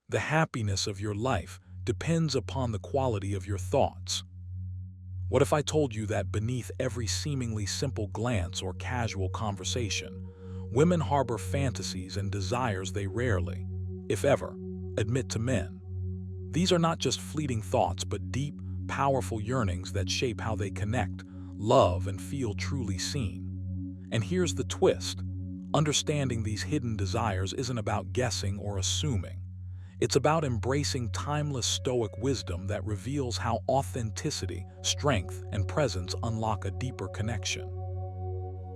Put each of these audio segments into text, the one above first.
The happiness of your life depends upon the quality of your thoughts. What if I told you that beneath every seemingly simple glance or casual conversation, women harbor fantasies and desires they rarely, if ever, admit to men? These are not just fleeting thoughts, but deep, powerful yearnings that shape how they connect, love, and feel truly seen. And here's the twist. Understanding these hidden desires isn't about guessing or assuming. It's about embracing timeless Stoic wisdom that reveals how authenticity, strength, and presence unlock a deeper connection.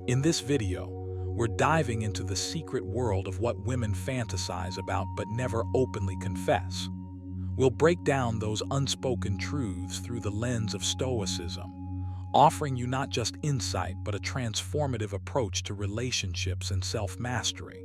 In this video, we're diving into the secret world of what women fantasize about but never openly confess. We'll break down those unspoken truths through the lens of Stoicism, offering you not just insight but a transformative approach to relationships and self-mastery.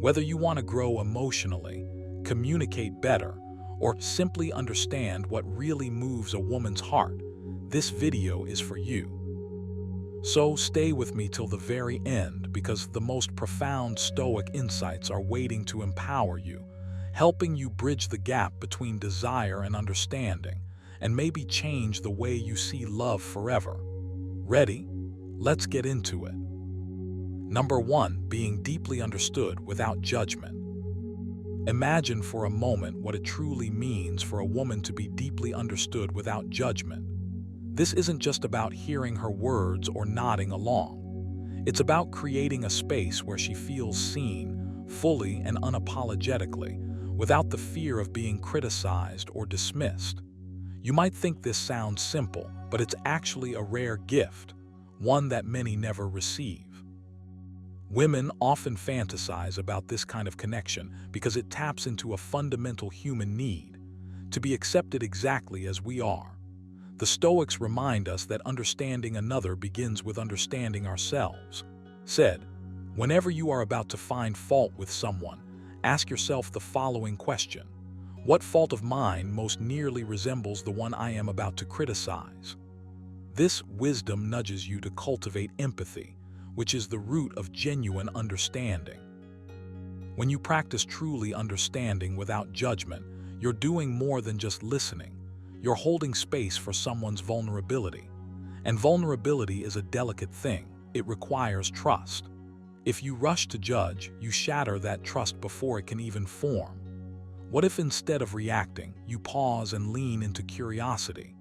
Whether you want to grow emotionally, communicate better, or simply understand what really moves a woman's heart, this video is for you. So stay with me till the very end, because the most profound Stoic insights are waiting to empower you, helping you bridge the gap between desire and understanding, and maybe change the way you see love forever. Ready? Let's get into it. Number 1. Being deeply understood without judgment. Imagine for a moment what it truly means for a woman to be deeply understood without judgment. This isn't just about hearing her words or nodding along. It's about creating a space where she feels seen, fully and unapologetically, without the fear of being criticized or dismissed. You might think this sounds simple, but it's actually a rare gift, one that many never receive. Women often fantasize about this kind of connection because it taps into a fundamental human need, to be accepted exactly as we are. The Stoics remind us that understanding another begins with understanding ourselves. Said, whenever you are about to find fault with someone, ask yourself the following question: what fault of mine most nearly resembles the one I am about to criticize? This wisdom nudges you to cultivate empathy, which is the root of genuine understanding. When you practice truly understanding without judgment, you're doing more than just listening. You're holding space for someone's vulnerability. And vulnerability is a delicate thing. It requires trust. If you rush to judge, you shatter that trust before it can even form. What if instead of reacting, you pause and lean into curiosity?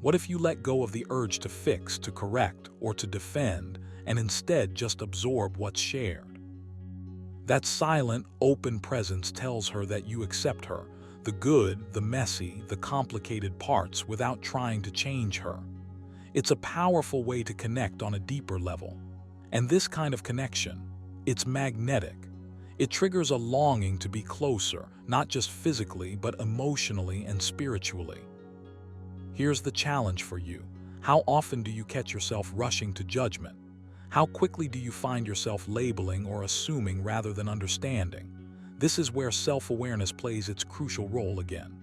What if you let go of the urge to fix, to correct, or to defend, and instead just absorb what's shared? That silent, open presence tells her that you accept her, the good, the messy, the complicated parts, without trying to change her. It's a powerful way to connect on a deeper level. And this kind of connection, it's magnetic. It triggers a longing to be closer, not just physically, but emotionally and spiritually. Here's the challenge for you. How often do you catch yourself rushing to judgment? How quickly do you find yourself labeling or assuming rather than understanding? This is where self-awareness plays its crucial role again.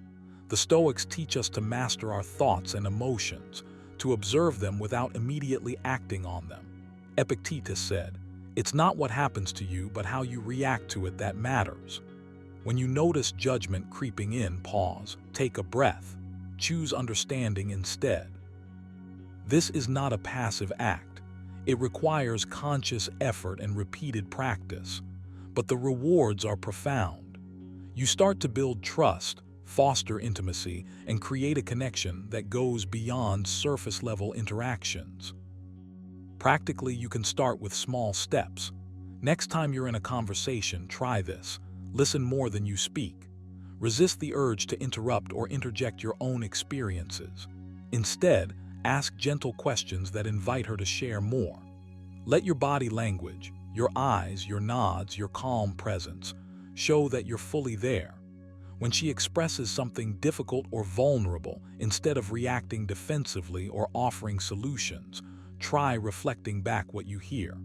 The Stoics teach us to master our thoughts and emotions, to observe them without immediately acting on them. Epictetus said, "It's not what happens to you, but how you react to it that matters." When you notice judgment creeping in, pause, take a breath, choose understanding instead. This is not a passive act. It requires conscious effort and repeated practice, but the rewards are profound. You start to build trust, foster intimacy, and create a connection that goes beyond surface-level interactions. Practically, you can start with small steps. Next time you're in a conversation, try this. Listen more than you speak. Resist the urge to interrupt or interject your own experiences. Instead, ask gentle questions that invite her to share more. Let your body language, your eyes, your nods, your calm presence, show that you're fully there. When she expresses something difficult or vulnerable, instead of reacting defensively or offering solutions, try reflecting back what you hear.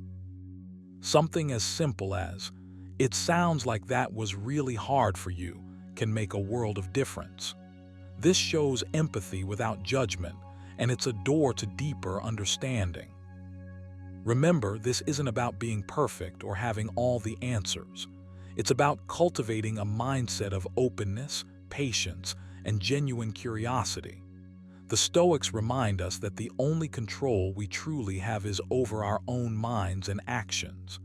Something as simple as, "It sounds like that was really hard for you," can make a world of difference. This shows empathy without judgment, and it's a door to deeper understanding. Remember, this isn't about being perfect or having all the answers. It's about cultivating a mindset of openness, patience, and genuine curiosity. The Stoics remind us that the only control we truly have is over our own minds and actions.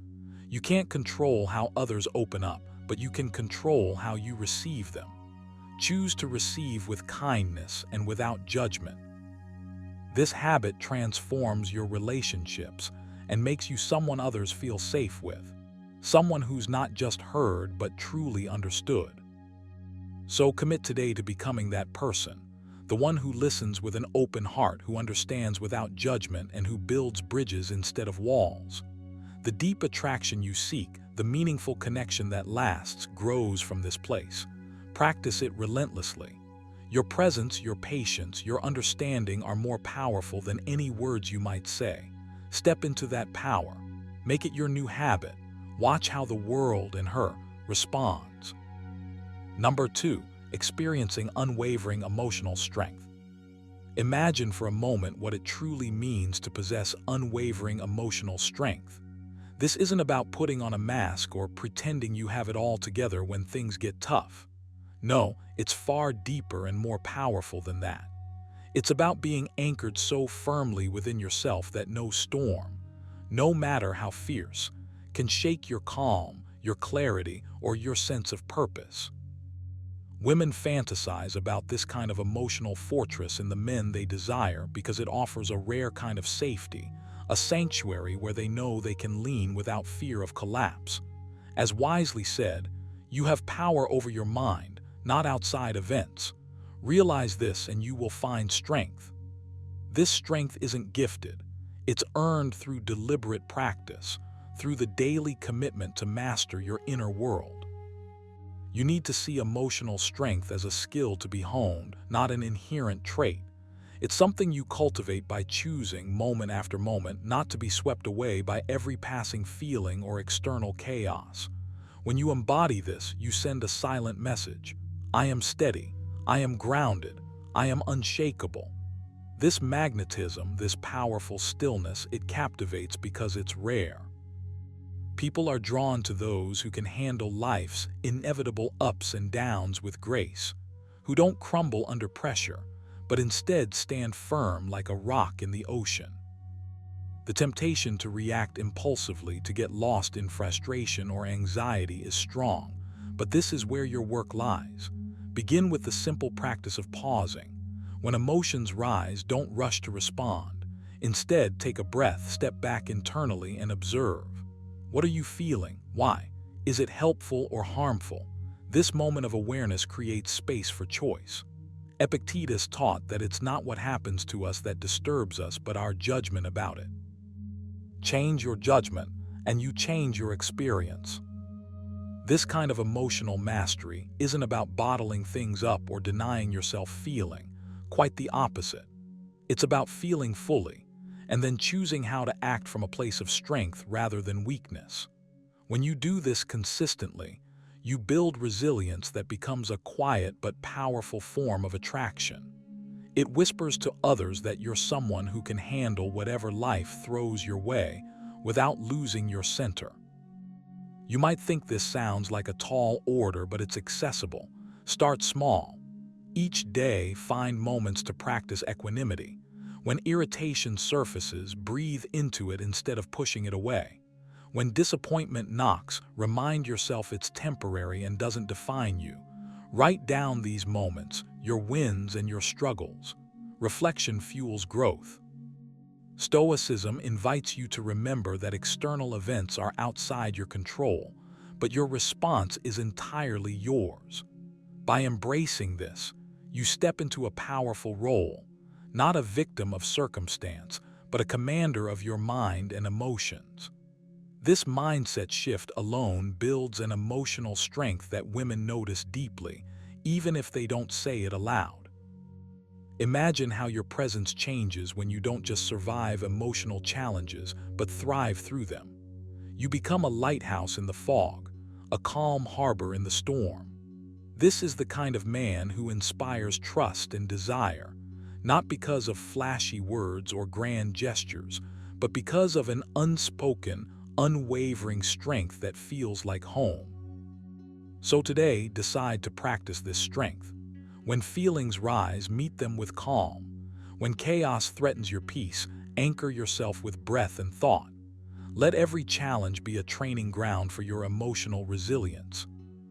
You can't control how others open up, but you can control how you receive them. Choose to receive with kindness and without judgment. This habit transforms your relationships and makes you someone others feel safe with, someone who's not just heard but truly understood. So commit today to becoming that person, the one who listens with an open heart, who understands without judgment, and who builds bridges instead of walls. The deep attraction you seek, the meaningful connection that lasts, grows from this place. Practice it relentlessly. Your presence, your patience, your understanding are more powerful than any words you might say. Step into that power. Make it your new habit. Watch how the world and her responds. Number 2, experiencing unwavering emotional strength. Imagine for a moment what it truly means to possess unwavering emotional strength. This isn't about putting on a mask or pretending you have it all together when things get tough. No, it's far deeper and more powerful than that. It's about being anchored so firmly within yourself that no storm, no matter how fierce, can shake your calm, your clarity, or your sense of purpose. Women fantasize about this kind of emotional fortress in the men they desire because it offers a rare kind of safety, a sanctuary where they know they can lean without fear of collapse. As wisely said, you have power over your mind, not outside events. Realize this and you will find strength. This strength isn't gifted. It's earned through deliberate practice, through the daily commitment to master your inner world. You need to see emotional strength as a skill to be honed, not an inherent trait. It's something you cultivate by choosing, moment after moment, not to be swept away by every passing feeling or external chaos. When you embody this, you send a silent message. I am steady. I am grounded. I am unshakable. This magnetism, this powerful stillness, it captivates because it's rare. People are drawn to those who can handle life's inevitable ups and downs with grace, who don't crumble under pressure, but instead stand firm like a rock in the ocean. The temptation to react impulsively, to get lost in frustration or anxiety is strong, but this is where your work lies. Begin with the simple practice of pausing. When emotions rise, don't rush to respond. Instead, take a breath, step back internally, and observe. What are you feeling? Why? Is it helpful or harmful? This moment of awareness creates space for choice. Epictetus taught that it's not what happens to us that disturbs us, but our judgment about it. Change your judgment, and you change your experience. This kind of emotional mastery isn't about bottling things up or denying yourself feeling. Quite the opposite. It's about feeling fully, and then choosing how to act from a place of strength rather than weakness. When you do this consistently, you build resilience that becomes a quiet but powerful form of attraction. It whispers to others that you're someone who can handle whatever life throws your way without losing your center. You might think this sounds like a tall order, but it's accessible. Start small. Each day, find moments to practice equanimity. When irritation surfaces, breathe into it instead of pushing it away. When disappointment knocks, remind yourself it's temporary and doesn't define you. Write down these moments, your wins and your struggles. Reflection fuels growth. Stoicism invites you to remember that external events are outside your control, but your response is entirely yours. By embracing this, you step into a powerful role, not a victim of circumstance, but a commander of your mind and emotions. This mindset shift alone builds an emotional strength that women notice deeply, even if they don't say it aloud. Imagine how your presence changes when you don't just survive emotional challenges, but thrive through them. You become a lighthouse in the fog, a calm harbor in the storm. This is the kind of man who inspires trust and desire, not because of flashy words or grand gestures, but because of an unspoken, unwavering strength that feels like home. So today, decide to practice this strength. When feelings rise, meet them with calm. When chaos threatens your peace, anchor yourself with breath and thought. Let every challenge be a training ground for your emotional resilience.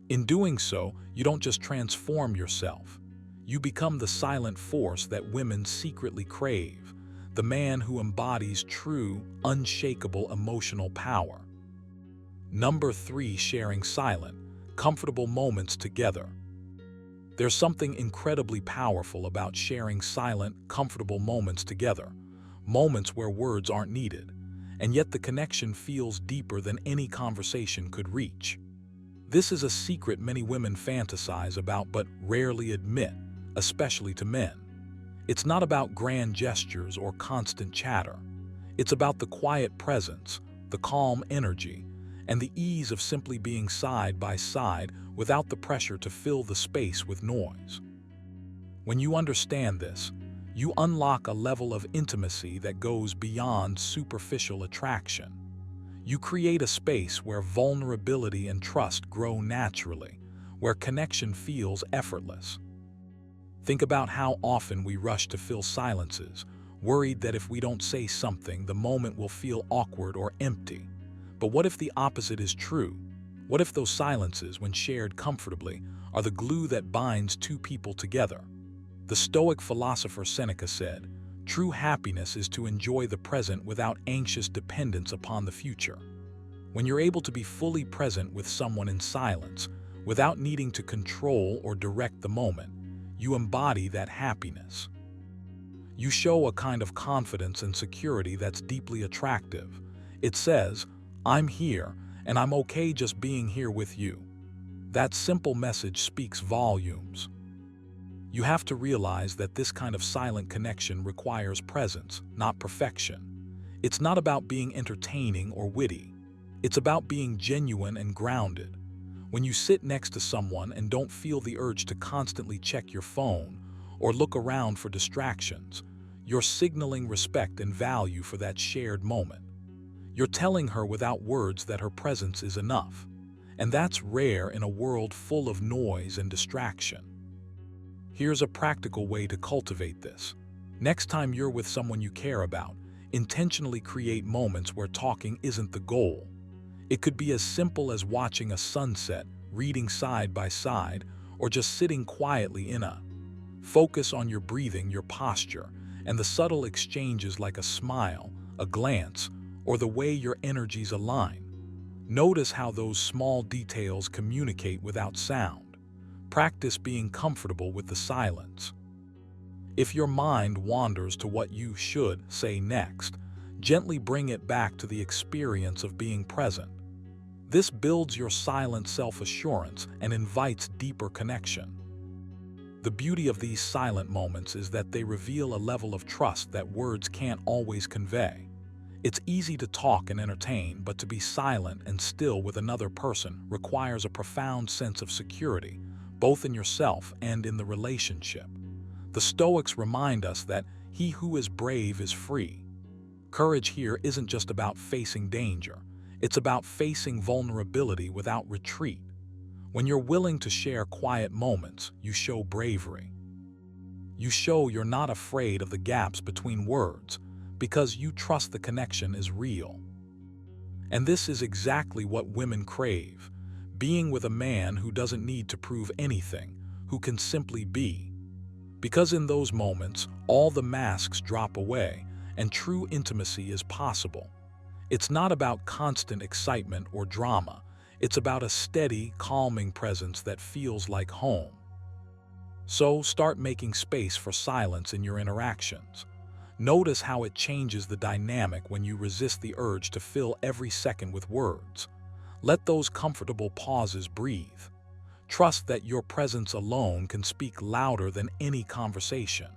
In doing so, you don't just transform yourself. You become the silent force that women secretly crave, the man who embodies true, unshakable emotional power. Number 3, sharing silent, comfortable moments together. There's something incredibly powerful about sharing silent, comfortable moments together, moments where words aren't needed, and yet the connection feels deeper than any conversation could reach. This is a secret many women fantasize about but rarely admit, especially to men. It's not about grand gestures or constant chatter. It's about the quiet presence, the calm energy, and the ease of simply being side by side without the pressure to fill the space with noise. When you understand this, you unlock a level of intimacy that goes beyond superficial attraction. You create a space where vulnerability and trust grow naturally, where connection feels effortless. Think about how often we rush to fill silences, worried that if we don't say something, the moment will feel awkward or empty. But what if the opposite is true? What if those silences, when shared comfortably, are the glue that binds two people together? The Stoic philosopher Seneca said, "True happiness is to enjoy the present without anxious dependence upon the future." When you're able to be fully present with someone in silence, without needing to control or direct the moment, you embody that happiness. You show a kind of confidence and security that's deeply attractive. It says, "I'm here, and I'm okay just being here with you." That simple message speaks volumes. You have to realize that this kind of silent connection requires presence, not perfection. It's not about being entertaining or witty. It's about being genuine and grounded. When you sit next to someone and don't feel the urge to constantly check your phone or look around for distractions, you're signaling respect and value for that shared moment. You're telling her without words that her presence is enough. And that's rare in a world full of noise and distraction. Here's a practical way to cultivate this. Next time you're with someone you care about, intentionally create moments where talking isn't the goal. It could be as simple as watching a sunset, reading side by side, or just sitting quietly in a. Focus on your breathing, your posture, and the subtle exchanges like a smile, a glance, or the way your energies align. Notice how those small details communicate without sound. Practice being comfortable with the silence. If your mind wanders to what you should say next, gently bring it back to the experience of being present. This builds your silent self-assurance and invites deeper connection. The beauty of these silent moments is that they reveal a level of trust that words can't always convey. It's easy to talk and entertain, but to be silent and still with another person requires a profound sense of security, both in yourself and in the relationship. The Stoics remind us that he who is brave is free. Courage here isn't just about facing danger. It's about facing vulnerability without retreat. When you're willing to share quiet moments, you show bravery. You show you're not afraid of the gaps between words because you trust the connection is real. And this is exactly what women crave. Being with a man who doesn't need to prove anything, who can simply be. Because in those moments, all the masks drop away and true intimacy is possible. It's not about constant excitement or drama. It's about a steady, calming presence that feels like home. So start making space for silence in your interactions. Notice how it changes the dynamic when you resist the urge to fill every second with words. Let those comfortable pauses breathe. Trust that your presence alone can speak louder than any conversation.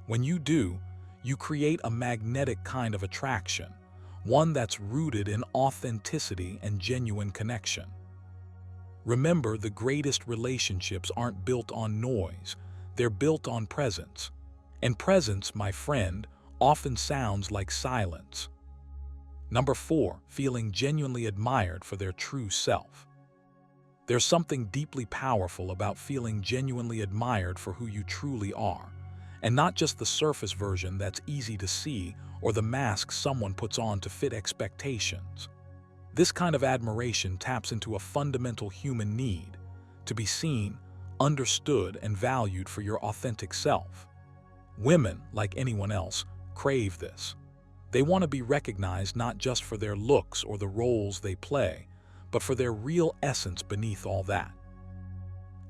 When you do, you create a magnetic kind of attraction, one that's rooted in authenticity and genuine connection. Remember, the greatest relationships aren't built on noise, they're built on presence. And presence, my friend, often sounds like silence. Number 4, feeling genuinely admired for their true self. There's something deeply powerful about feeling genuinely admired for who you truly are, and not just the surface version that's easy to see or the mask someone puts on to fit expectations. This kind of admiration taps into a fundamental human need to be seen, understood, and valued for your authentic self. Women, like anyone else, crave this. They want to be recognized not just for their looks or the roles they play, but for their real essence beneath all that.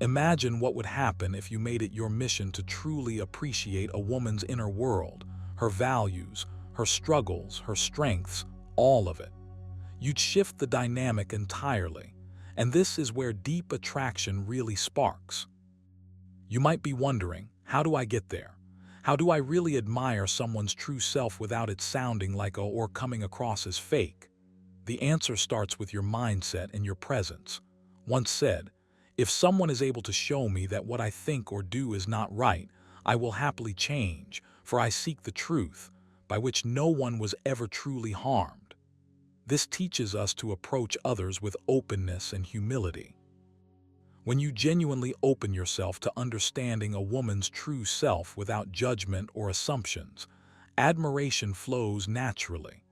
Imagine what would happen if you made it your mission to truly appreciate a woman's inner world, her values, her struggles, her strengths, all of it. You'd shift the dynamic entirely, and this is where deep attraction really sparks. You might be wondering, how do I get there? How do I really admire someone's true self without it sounding like or coming across as fake? The answer starts with your mindset and your presence. Once said, if someone is able to show me that what I think or do is not right, I will happily change, for I seek the truth, by which no one was ever truly harmed. This teaches us to approach others with openness and humility. When you genuinely open yourself to understanding a woman's true self without judgment or assumptions, admiration flows naturally.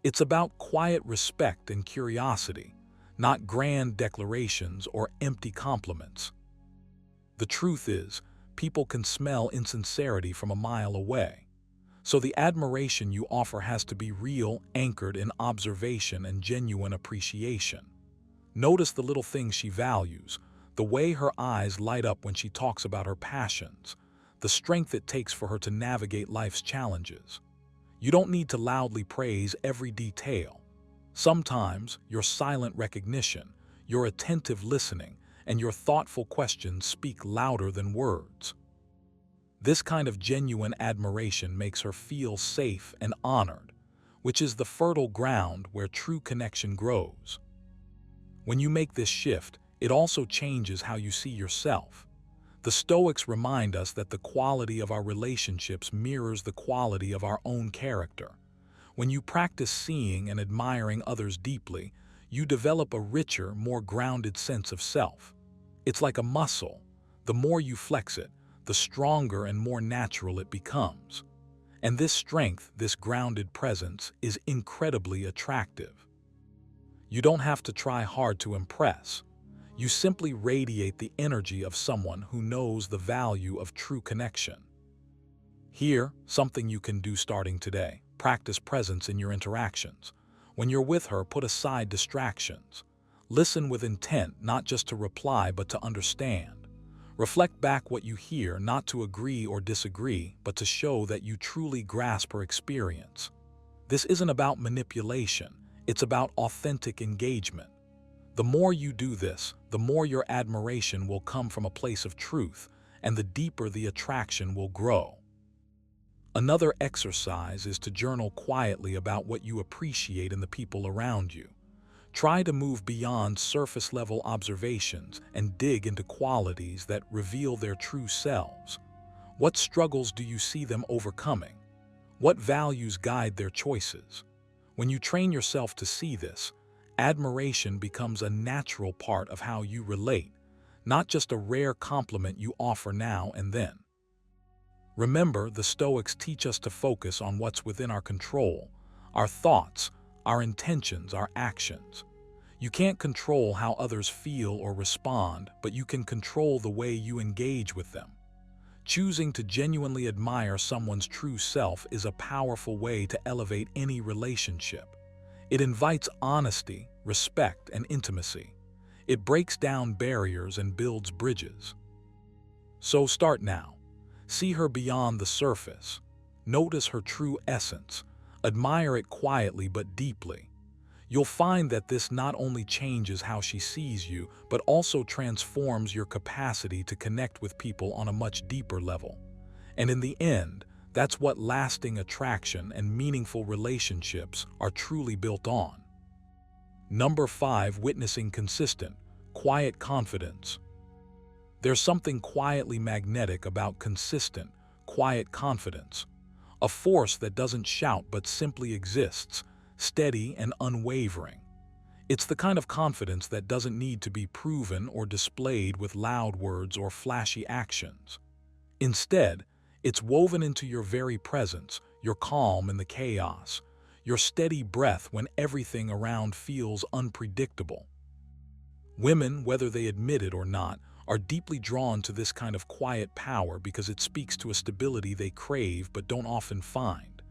It's about quiet respect and curiosity, not grand declarations or empty compliments. The truth is, people can smell insincerity from a mile away. So the admiration you offer has to be real, anchored in observation and genuine appreciation. Notice the little things she values, the way her eyes light up when she talks about her passions, the strength it takes for her to navigate life's challenges. You don't need to loudly praise every detail. Sometimes your silent recognition, your attentive listening, and your thoughtful questions speak louder than words. This kind of genuine admiration makes her feel safe and honored, which is the fertile ground where true connection grows. When you make this shift, it also changes how you see yourself. The Stoics remind us that the quality of our relationships mirrors the quality of our own character. When you practice seeing and admiring others deeply, you develop a richer, more grounded sense of self. It's like a muscle. The more you flex it, the stronger and more natural it becomes. And this strength, this grounded presence, is incredibly attractive. You don't have to try hard to impress. You simply radiate the energy of someone who knows the value of true connection. Here, something you can do starting today. Practice presence in your interactions. When you're with her, put aside distractions. Listen with intent, not just to reply, but to understand. Reflect back what you hear, not to agree or disagree, but to show that you truly grasp her experience. This isn't about manipulation, it's about authentic engagement. The more you do this, the more your admiration will come from a place of truth, and the deeper the attraction will grow. Another exercise is to journal quietly about what you appreciate in the people around you. Try to move beyond surface-level observations and dig into qualities that reveal their true selves. What struggles do you see them overcoming? What values guide their choices? When you train yourself to see this, admiration becomes a natural part of how you relate, not just a rare compliment you offer now and then. Remember, the Stoics teach us to focus on what's within our control, our thoughts, our intentions, our actions. You can't control how others feel or respond, but you can control the way you engage with them. Choosing to genuinely admire someone's true self is a powerful way to elevate any relationship. It invites honesty, respect, and intimacy. It breaks down barriers and builds bridges. So start now. See her beyond the surface. Notice her true essence. Admire it quietly but deeply. You'll find that this not only changes how she sees you, but also transforms your capacity to connect with people on a much deeper level. And in the end, that's what lasting attraction and meaningful relationships are truly built on. Number 5, witnessing consistent, quiet confidence. There's something quietly magnetic about consistent, quiet confidence, a force that doesn't shout but simply exists, steady and unwavering. It's the kind of confidence that doesn't need to be proven or displayed with loud words or flashy actions. Instead, it's woven into your very presence, your calm in the chaos, your steady breath when everything around feels unpredictable. Women, whether they admit it or not, are deeply drawn to this kind of quiet power because it speaks to a stability they crave but don't often find.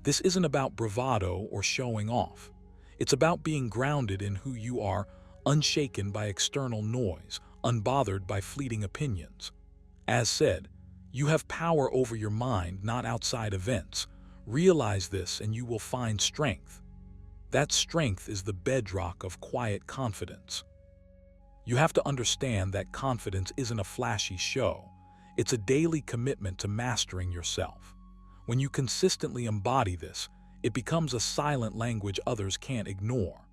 This isn't about bravado or showing off. It's about being grounded in who you are, unshaken by external noise, unbothered by fleeting opinions. As said, you have power over your mind, not outside events. Realize this and you will find strength. That strength is the bedrock of quiet confidence. You have to understand that confidence isn't a flashy show. It's a daily commitment to mastering yourself. When you consistently embody this, it becomes a silent language others can't ignore.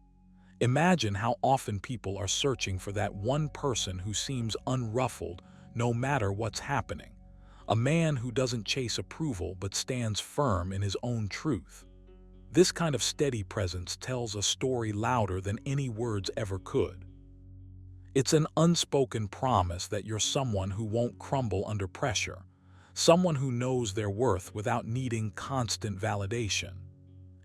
Imagine how often people are searching for that one person who seems unruffled no matter what's happening. A man who doesn't chase approval but stands firm in his own truth. This kind of steady presence tells a story louder than any words ever could. It's an unspoken promise that you're someone who won't crumble under pressure, someone who knows their worth without needing constant validation.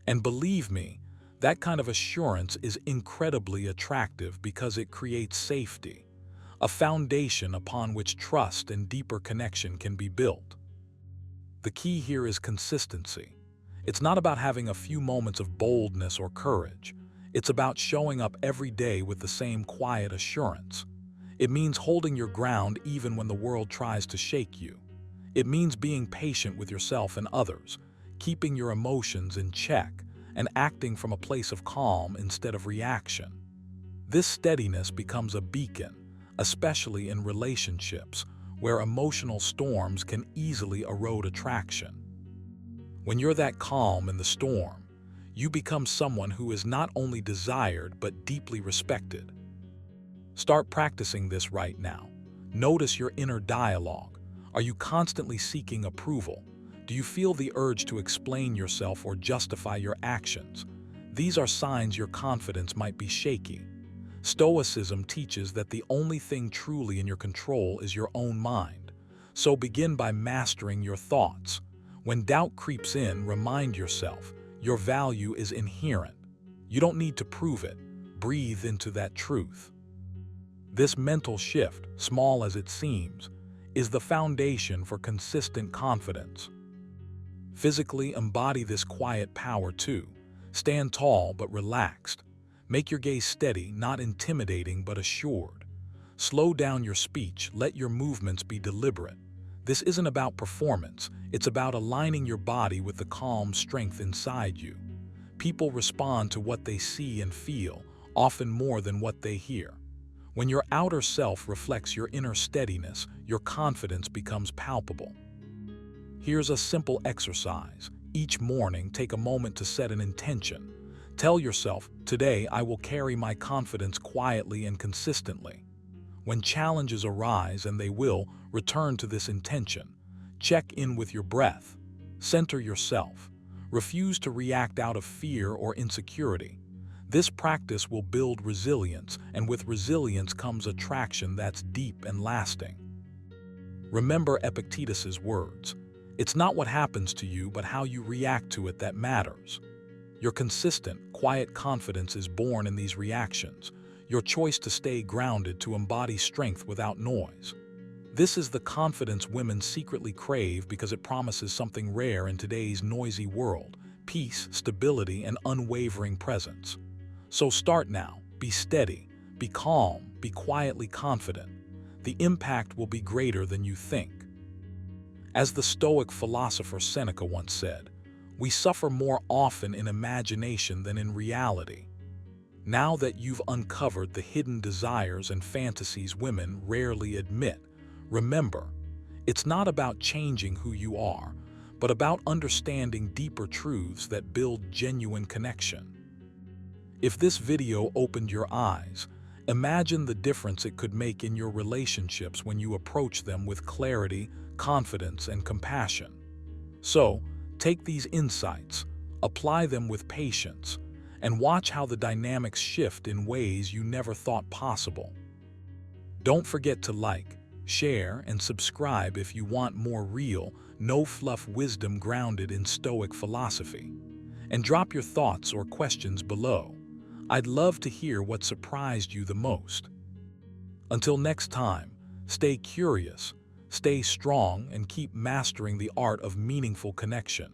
And believe me, that kind of assurance is incredibly attractive because it creates safety, a foundation upon which trust and deeper connection can be built. The key here is consistency. It's not about having a few moments of boldness or courage. It's about showing up every day with the same quiet assurance. It means holding your ground even when the world tries to shake you. It means being patient with yourself and others, keeping your emotions in check, and acting from a place of calm instead of reaction. This steadiness becomes a beacon, especially in relationships, where emotional storms can easily erode attraction. When you're that calm in the storm, you become someone who is not only desired but deeply respected. Start practicing this right now. Notice your inner dialogue. Are you constantly seeking approval? Do you feel the urge to explain yourself or justify your actions? These are signs your confidence might be shaky. Stoicism teaches that the only thing truly in your control is your own mind. So begin by mastering your thoughts. When doubt creeps in, remind yourself, your value is inherent. You don't need to prove it. Breathe into that truth. This mental shift, small as it seems, is the foundation for consistent confidence. Physically embody this quiet power too. Stand tall but relaxed. Make your gaze steady, not intimidating but assured. Slow down your speech, let your movements be deliberate. This isn't about performance, it's about aligning your body with the calm strength inside you. People respond to what they see and feel, often more than what they hear. When your outer self reflects your inner steadiness, your confidence becomes palpable. Here's a simple exercise. Each morning, take a moment to set an intention. Tell yourself, today I will carry my confidence quietly and consistently. When challenges arise, and they will, return to this intention. Check in with your breath. Center yourself. Refuse to react out of fear or insecurity. This practice will build resilience, and with resilience comes attraction that's deep and lasting. Remember Epictetus's words. It's not what happens to you, but how you react to it that matters. Your consistent, quiet confidence is born in these reactions. Your choice to stay grounded, to embody strength without noise. This is the confidence women secretly crave because it promises something rare in today's noisy world: peace, stability, and unwavering presence. So start now. Be steady, be calm, be quietly confident. The impact will be greater than you think. As the Stoic philosopher Seneca once said, we suffer more often in imagination than in reality. Now that you've uncovered the hidden desires and fantasies women rarely admit, remember, it's not about changing who you are, but about understanding deeper truths that build genuine connection. If this video opened your eyes, imagine the difference it could make in your relationships when you approach them with clarity, confidence, and compassion. So, take these insights, apply them with patience, and watch how the dynamics shift in ways you never thought possible. Don't forget to like, share, and subscribe if you want more real, no-fluff wisdom grounded in Stoic philosophy. And drop your thoughts or questions below. I'd love to hear what surprised you the most. Until next time, stay curious, stay strong, and keep mastering the art of meaningful connection.